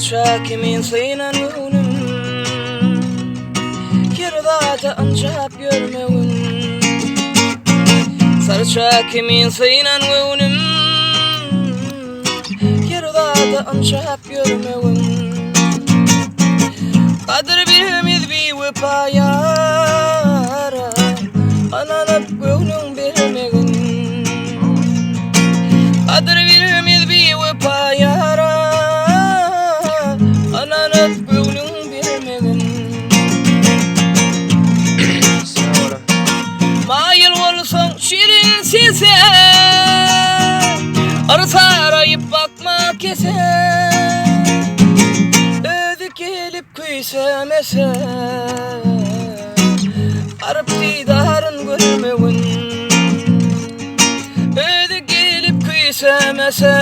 sarça kimin sayınan önüm Kirdata ancap görmewün sarça kimin sayınan önüm Kirdata ancap görmewün Kadir bilmez bir vefayara Ananap gönlüm bilmegin Kadir bilmez bir vefayara Ananap gönlüm bilmegin Mayıl olsan şirin sese Arsa arayıp bakma kese Gelip kuysamese Arap didarın görmewin Öde gelip kuysamese